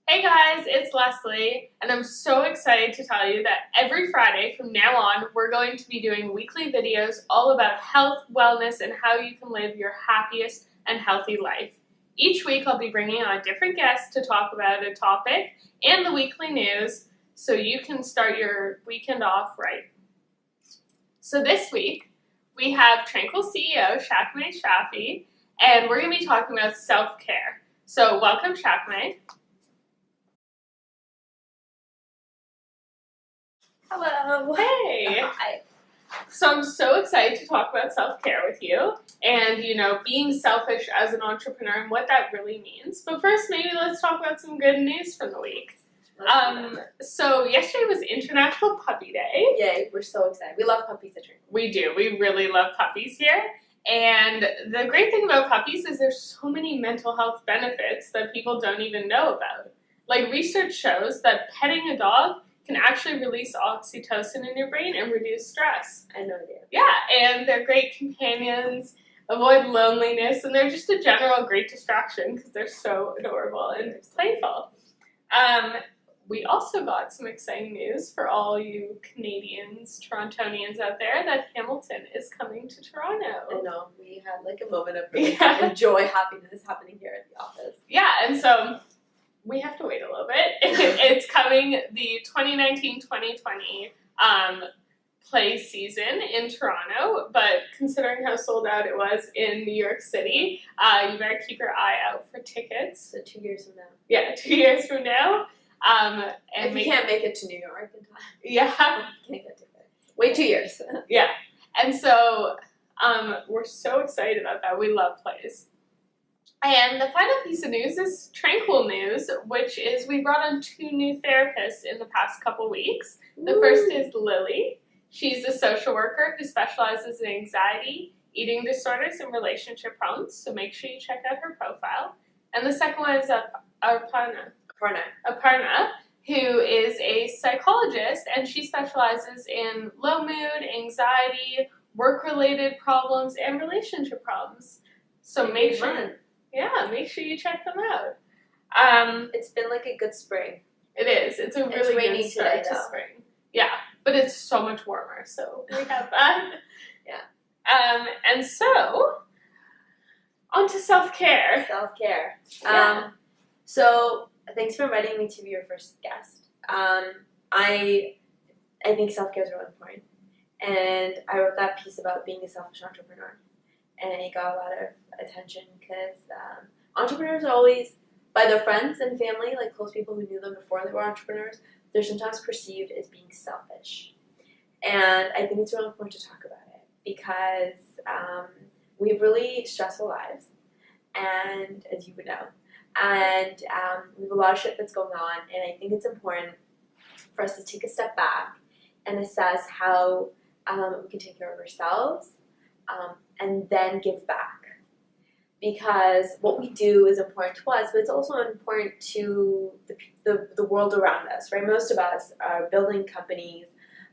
Hey guys, it's Leslie, and I'm so excited to tell you that every Friday from now on, we're going to be doing weekly videos all about health, wellness, and how you can live your happiest and healthy life. Each week, I'll be bringing on a different guest to talk about a topic and the weekly news so you can start your weekend off right. So this week, we have TranQool CEO Chakameh Shafii, and we're going to be talking about self-care. So welcome, Chakameh. Hello. Hey. Hi. So I'm so excited to talk about self-care with you and, being selfish as an entrepreneur and what that really means. But first, maybe let's talk about some good news from the week. So yesterday was International Puppy Day. Yay, we're so excited. We love puppies at TranQool. We do. We really love puppies here. And the great thing about puppies is there's so many mental health benefits that people don't even know about. Like, research shows that petting a dog can actually release oxytocin in your brain and reduce stress. I had no idea. Yeah, and they're great companions, avoid loneliness, and they're just a general great distraction because they're so adorable and playful. We also got some exciting news for all you Canadians, Torontonians out there that Hamilton is coming to Toronto. I know. We had like a moment of joy, happiness happening here at the office. Yeah, and so we have to wait a little bit. It's coming the 2019-2020 play season in Toronto, but considering how sold out it was in New York City, you better keep your eye out for tickets. So 2 years from now. Yeah, 2 years from now. And if we can't make it to New York in time. Yeah. We can't get tickets. Wait 2 years. Yeah. And so we're so excited about that. We love plays. And the final piece of news is TranQool news, which is we brought on 2 new therapists in the past couple weeks. The first is Lily. She's a social worker who specializes in anxiety, eating disorders, and relationship problems, so make sure you check out her profile. And the second one is Aparna, who is a psychologist, and she specializes in low mood, anxiety, work-related problems, and relationship problems. So make sure you check them out. It's been like a good spring. It is. It's a really good start to spring. Yeah, but it's so much warmer, so we have that. Yeah. And so, on to self-care. Self-care. Yeah. So thanks for inviting me to be your first guest. I think self-care is really important. And I wrote that piece about being a selfish entrepreneur. And it got a lot of attention because entrepreneurs are always, by their friends and family, like close people who knew them before they were entrepreneurs, they're sometimes perceived as being selfish. And I think it's really important to talk about it because we have really stressful lives, and as you would know, and we have a lot of shit that's going on, and I think it's important for us to take a step back and assess how we can take care of ourselves and then give back. Because what we do is important to us, but it's also important to the world around us, right? Most of us are building companies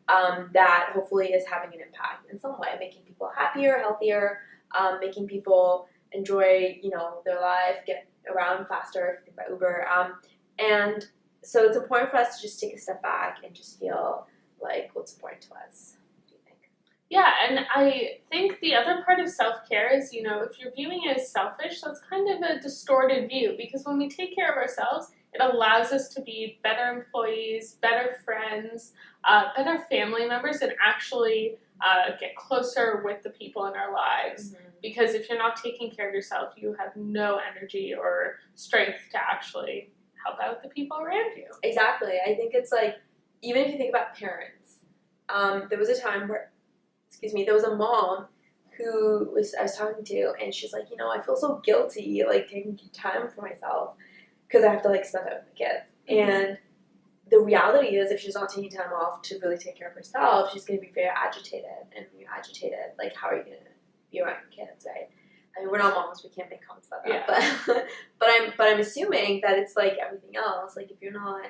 that hopefully is having an impact in some way, making people happier, healthier, making people enjoy, their life, get around faster, if you think about Uber. And so it's important for us to just take a step back and just feel like what's important to us. Yeah, and I think the other part of self-care is, if you're viewing it as selfish, that's kind of a distorted view, because when we take care of ourselves, it allows us to be better employees, better friends, better family members, and actually get closer with the people in our lives. Mm-hmm. Because if you're not taking care of yourself, you have no energy or strength to actually help out the people around you. Exactly. I think it's like, even if you think about parents, there was a time where there was a mom who I was talking to, and she's like, I feel so guilty, like, taking time for myself because I have to, like, spend it with the kids. Mm-hmm. And the reality is, if she's not taking time off to really take care of herself, she's going to be very agitated. And when you're agitated, like, how are you going to be around your kids, right? I mean, we're not moms, we can't make comments about that. Yeah. But I'm assuming that it's like everything else. Like, if you're not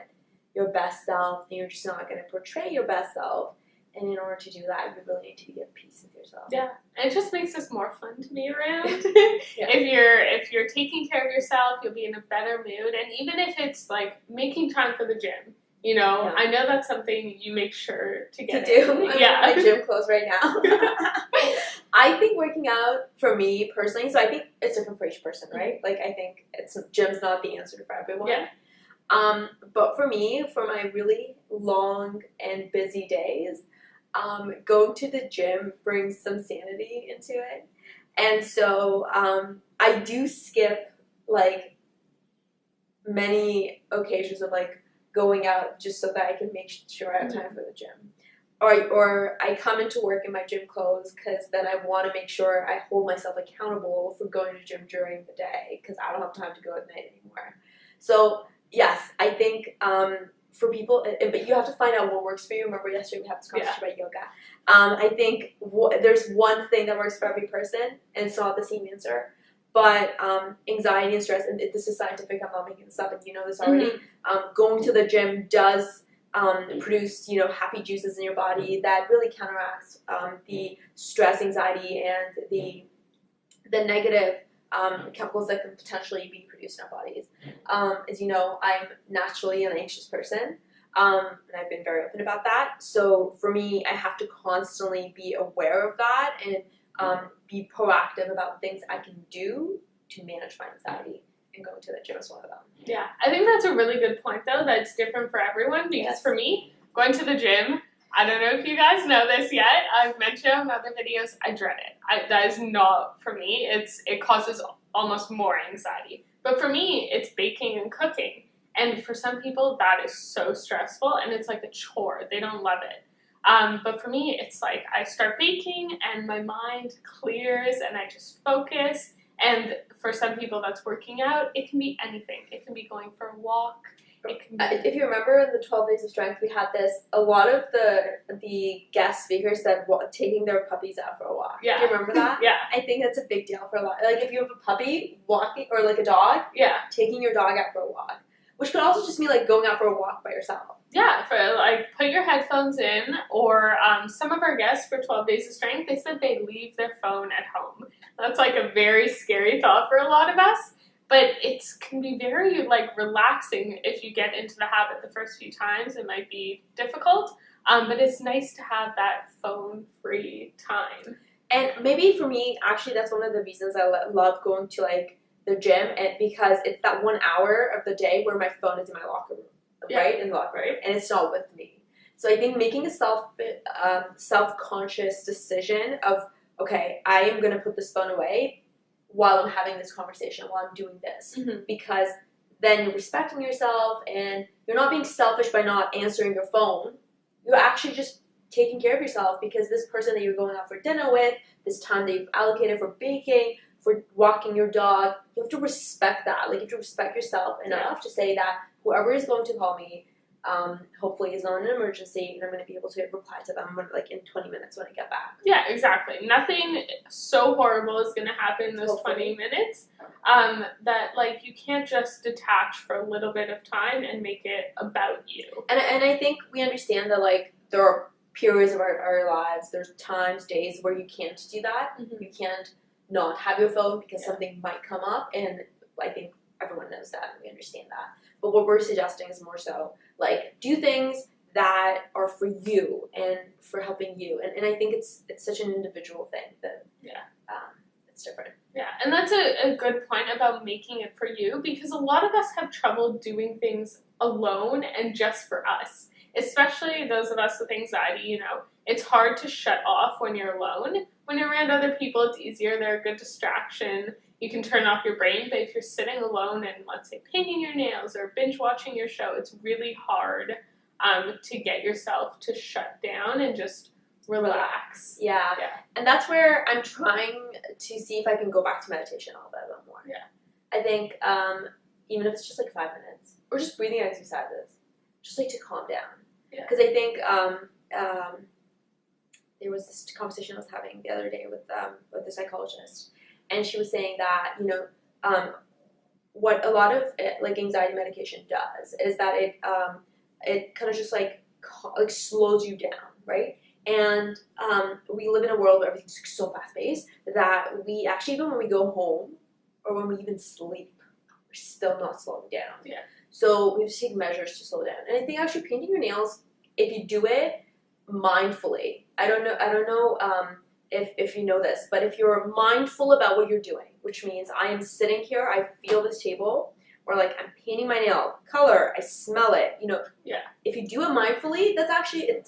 your best self, then you're just not going to portray your best self. And in order to do that, you really need to be at peace with yourself. Yeah, and it just makes us more fun to be around. Yeah. If you're taking care of yourself, you'll be in a better mood. And even if it's like making time for the gym, you know, Yeah. I know that's something you make sure to get to do. in. I'm Yeah, in my gym clothes right now. I think working out for me personally, so I think it's different for each person, right? Like I think gym's not the answer for everyone. Yeah. But for me, for my really long and busy days, going to the gym brings some sanity into it. And so I do skip like many occasions of like going out just so that I can make sure I have time for the gym. Or I come into work in my gym clothes because then I want to make sure I hold myself accountable for going to the gym during the day because I don't have time to go at night anymore. So yes, I think for people, but you have to find out what works for you. Remember yesterday we had this conversation about yoga. I think there's one thing that works for every person, and it's not the same answer. But anxiety and stress, and this is scientific, I'm not making this up, and you know this already, going to the gym does produce, happy juices in your body that really counteracts the stress, anxiety, and the negative chemicals that can potentially be produced in our bodies. As you know, I'm naturally an anxious person, and I've been very open about that. So for me, I have to constantly be aware of that and be proactive about things I can do to manage my anxiety. And going to the gym is one of them. Yeah, I think that's a really good point, though. That's different for everyone because for me, going to the gym, I don't know if you guys know this yet. I've mentioned in other videos, I dread it. That is not for me. It causes almost more anxiety. But for me, it's baking and cooking. And for some people, that is so stressful, and it's like a chore. They don't love it. But for me, it's like I start baking, and my mind clears, and I just focus. And for some people that's working out, it can be anything. It can be going for a walk. It can be if you remember in the 12 Days of Strength, we had this, a lot of the guest speakers said taking their puppies out for a walk. Yeah. Do you remember that? Yeah. I think that's a big deal for a lot. Like if you have a puppy, walking, or like a dog, taking your dog out for a walk. Which could also just mean like going out for a walk by yourself. Yeah, for like put your headphones in, or some of our guests for 12 Days of Strength, they said they leave their phone at home. That's like a very scary thought for a lot of us, but it can be very like relaxing if you get into the habit the first few times. It might be difficult, but it's nice to have that phone-free time. And maybe for me, actually, that's one of the reasons I love going to like the gym, and because it's that 1 hour of the day where my phone is in my locker room. Right, in the locker room, and it's not with me. So I think making a self-conscious decision of, okay, I am going to put this phone away while I'm having this conversation, while I'm doing this, because then you're respecting yourself, and you're not being selfish by not answering your phone. You're actually just taking care of yourself, because this person that you're going out for dinner with, this time that you've allocated for baking, for walking your dog, you have to respect that. Like, you have to respect yourself enough to say that whoever is going to call me, hopefully is not an emergency, and I'm going to be able to reply to them like in 20 minutes when I get back. Yeah, exactly. Nothing so horrible is going to happen in those 20 minutes that like you can't just detach for a little bit of time and make it about you. And I think we understand that like there are periods of our lives, there's times, days where you can't do that. You can't not have your phone because something might come up, and I think everyone knows that and we understand that. But what we're suggesting is more so like do things that are for you and for helping you, and I think it's such an individual thing that it's different. Yeah, and that's a good point about making it for you, because a lot of us have trouble doing things alone and just for us, especially those of us with anxiety. It's hard to shut off when you're alone. When you're around other people, it's easier. They're a good distraction. You can turn off your brain, but if you're sitting alone and, let's say, painting your nails or binge watching your show, it's really hard to get yourself to shut down and just relax. Yeah. And that's where I'm trying to see if I can go back to meditation a little bit more. Yeah. I think even if it's just like 5 minutes, or just breathing exercises, just like to calm down. Yeah. Because I think there was this conversation I was having the other day with a psychologist, and she was saying that what a lot of like anxiety medication does is that it kind of just like slows you down, right? And we live in a world where everything's so fast-paced that we actually, even when we go home or when we even sleep, we're still not slowing down. Yeah. So we have to take measures to slow down. And I think actually painting your nails, if you do it mindfully, I don't know if you know this, but if you're mindful about what you're doing, which means I am sitting here, I feel this table, or like I'm painting my nail, color, I smell it, Yeah. If you do it mindfully, it's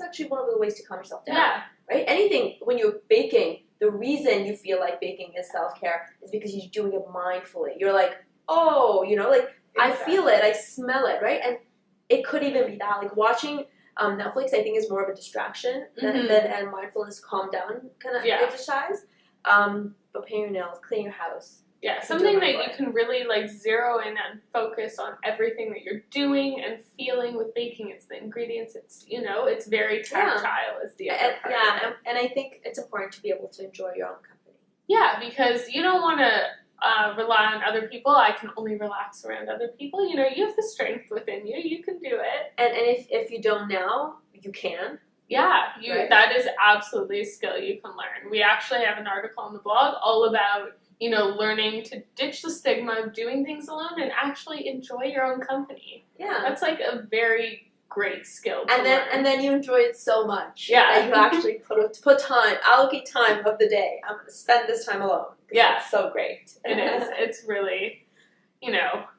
actually one of the ways to calm yourself down. Yeah. Right? Anything, when you're baking, the reason you feel like baking is self-care is because you're doing it mindfully. You're like, oh, I feel it, I smell it, right? And it could even be that, like watching Netflix, I think, is more of a distraction than mindfulness, calm down kind of exercise. But paint your nails, clean your house. Yeah, something that you can really like zero in and focus on everything that you're doing and feeling with baking. It's the ingredients. It's it's very tactile. Is the other part. Yeah, and I think it's important to be able to enjoy your own company. Yeah, because you don't want to rely on other people. I can only relax around other people. You have the strength within you. You can do it. And if you don't now, you can. Yeah, right? That is absolutely a skill you can learn. We actually have an article on the blog all about learning to ditch the stigma of doing things alone and actually enjoy your own company. Yeah, that's like a very great skill. And then you enjoy it so much. Yeah, that you actually put time, allocate time of the day. I'm going to spend this time alone. Yeah, it's so great. It is. It's really,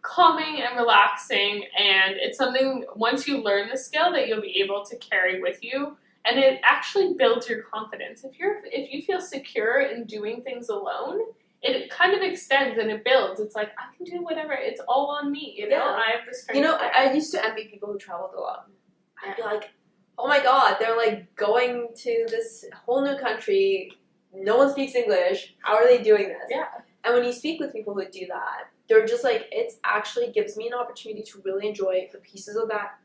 calming and relaxing, and it's something once you learn the skill that you'll be able to carry with you, and it actually builds your confidence. If you feel secure in doing things alone, it kind of extends and it builds. It's like, I can do whatever. It's all on me. I have the strength. I used to envy people who traveled alone. I'd be like, oh my God, they're like going to this whole new country. No one speaks English. How are they doing this? Yeah. And when you speak with people who do that, they're just like, it actually gives me an opportunity to really enjoy the pieces of that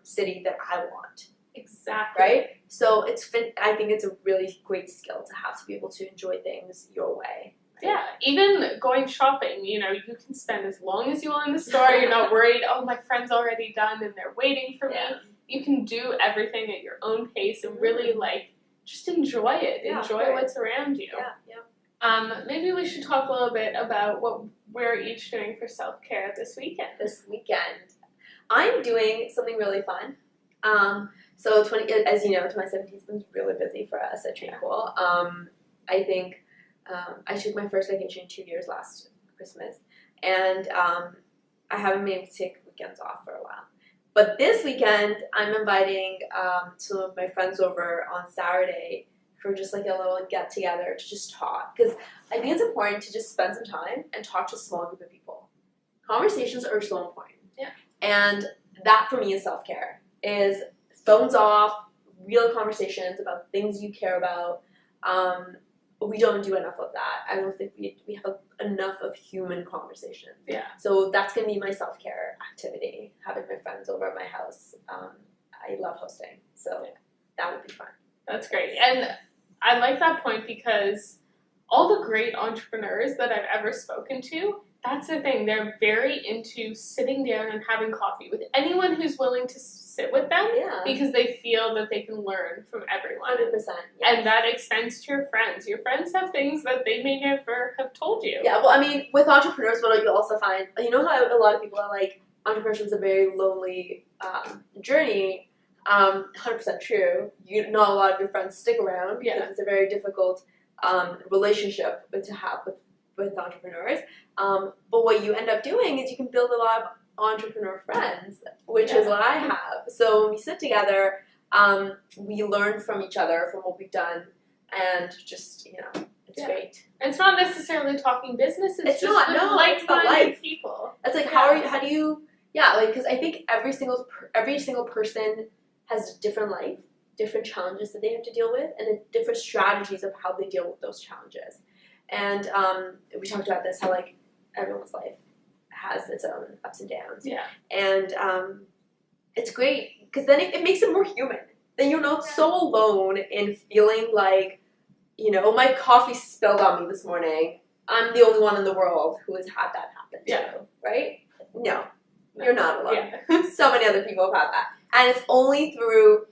city that I want. Exactly. Right? So I think it's a really great skill to have to be able to enjoy things your way. Yeah, even going shopping, you can spend as long as you want in the store. You're not worried, oh, my friend's already done and they're waiting for me. You can do everything at your own pace and really, just enjoy it. Enjoy what's around you. Yeah. Maybe we should talk a little bit about what we're each doing for self-care this weekend. I'm doing something really fun. So as you know, 2017 has been really busy for us at TranQool. I think I took my first vacation in 2 years last Christmas, and I haven't been able to take weekends off for a while. But this weekend, I'm inviting some of my friends over on Saturday for just like a little get-together to just talk. Because I think it's important to just spend some time and talk to a small group of people. Conversations are so important. Yeah. And that, for me, is self-care. Is phones off, real conversations about things you care about. We don't do enough of that. I don't think we have enough of human conversation. Yeah. So that's going to be my self-care activity, having my friends over at my house. I love hosting, so that would be fun. That's great. And I like that point because all the great entrepreneurs that I've ever spoken to, that's the thing. They're very into sitting down and having coffee with anyone who's willing to sit with them because they feel that they can learn from everyone. 100%. Yes. And that extends to your friends. Your friends have things that they may never have told you. Yeah, well, I mean, with entrepreneurs, what you also find, how a lot of people are like, entrepreneurship is a very lonely journey. 100% true. Not a lot of your friends stick around because it's a very difficult relationship to have with entrepreneurs. But what you end up doing is you can build a lot of entrepreneur friends, which is what I have. So when we sit together, we learn from each other, from what we've done, and just, it's great. It's not necessarily talking business. It's just not, with like-minded people. It's like, how do you, because I think every single person has a different life, different challenges that they have to deal with, and different strategies of how they deal with those challenges. And we talked about this, how everyone's life has its own ups and downs. Yeah. And it's great because then it makes it more human. Then you're not so alone in feeling like, my coffee spilled on me this morning. I'm the only one in the world who has had that happen to, right? No, you're not alone. Yeah. So many other people have had that. And it's only through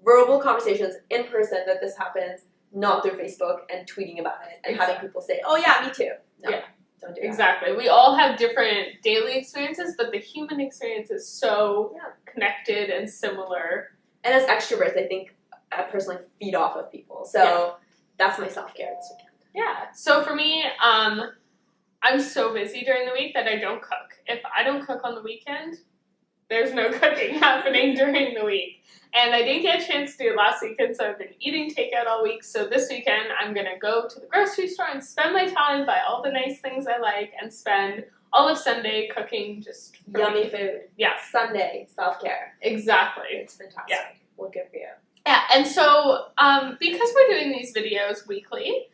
verbal conversations in person that this happens, not through Facebook and tweeting about it and having people say, oh yeah, me too. No, don't do that. Exactly. We all have different daily experiences, but the human experience is so connected and similar. And as extroverts, I think I personally feed off of people. So that's my self-care this weekend. Yeah. So for me, I'm so busy during the week that I don't cook. If I don't cook on the weekend, there's no cooking happening during the week. And I didn't get a chance to do it last weekend, so I've been eating takeout all week. So this weekend, I'm going to go to the grocery store and spend my time, buy all the nice things I like, and spend all of Sunday cooking just yummy food. Yeah. Sunday, self-care. Exactly. It's fantastic. Yeah. Well, good for you. Yeah, and so because we're doing these videos weekly,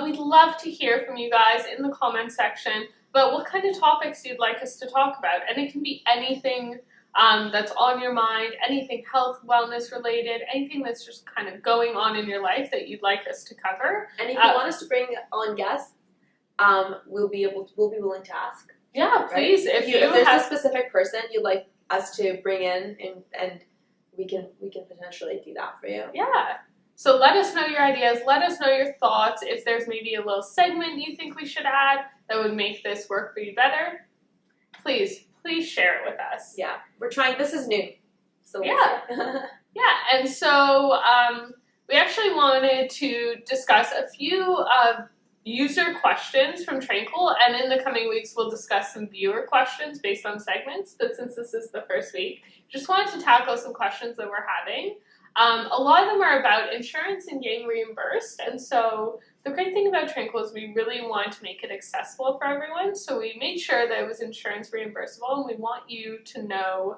we'd love to hear from you guys in the comment section about what kind of topics you'd like us to talk about. And it can be anything that's on your mind, anything health, wellness related, anything that's just kind of going on in your life that you'd like us to cover. And if you want us to bring on guests, we'll be willing to ask. Yeah, please. Right? If there's a specific person you'd like us to bring in, and we can potentially do that for you. Yeah. So let us know your ideas. Let us know your thoughts. If there's maybe a little segment you think we should add that would make this work for you better, please share it with us. Yeah, we're trying. This is new. So yeah. And so we actually wanted to discuss a few user questions from TranQool, and in the coming weeks we'll discuss some viewer questions based on segments, but since this is the first week, just wanted to tackle some questions that we're having. A lot of them are about insurance and getting reimbursed, and so the great thing about TranQool is we really wanted to make it accessible for everyone, so we made sure that it was insurance reimbursable, and we want you to know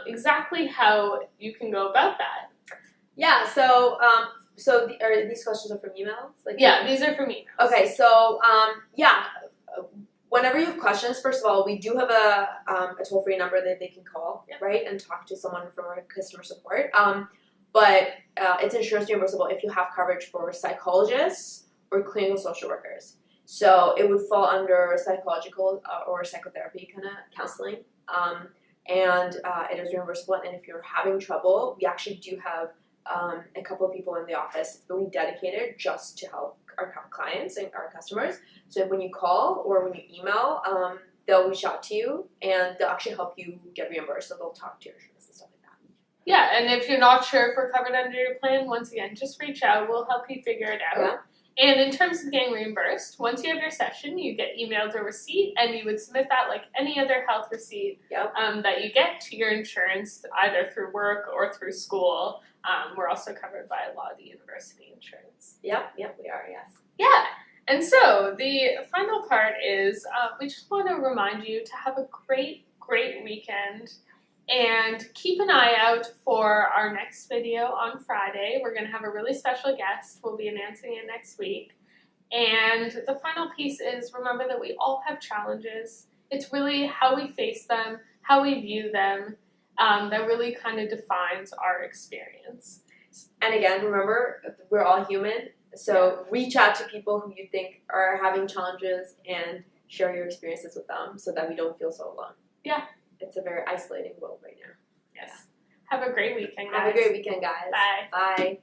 exactly how you can go about that. Yeah, so are these questions are from emails? These are from emails. Okay, so whenever you have questions, first of all, we do have a toll-free number that they can call, right, and talk to someone from our customer support. But it's insurance reimbursable if you have coverage for psychologists or clinical social workers. So it would fall under psychological or psychotherapy kind of counseling. And it is reimbursable. And if you're having trouble, we actually do have a couple of people in the office really dedicated just to help our clients and our customers. So when you call or when you email, they'll reach out to you and they'll actually help you get reimbursed. So they'll talk to your insurance and stuff like that. Yeah, and if you're not sure if we're covered under your plan, once again, just reach out. We'll help you figure it out. Yeah. And in terms of getting reimbursed, once you have your session, you get emailed a receipt, and you would submit that like any other health receipt that you get to your insurance, either through work or through school. We're also covered by a lot of the university insurance. Yep, we are, yes. Yeah, and so the final part is we just want to remind you to have a great weekend. And keep an eye out for our next video on Friday. We're going to have a really special guest. We'll be announcing it next week. And the final piece is remember that we all have challenges. It's really how we face them, how we view them, that really kind of defines our experience. And again, remember, we're all human. So reach out to people who you think are having challenges and share your experiences with them so that we don't feel so alone. Yeah. It's a very isolating world right now. Yes. Have a great weekend, guys. Have a great weekend, guys. Bye. Bye.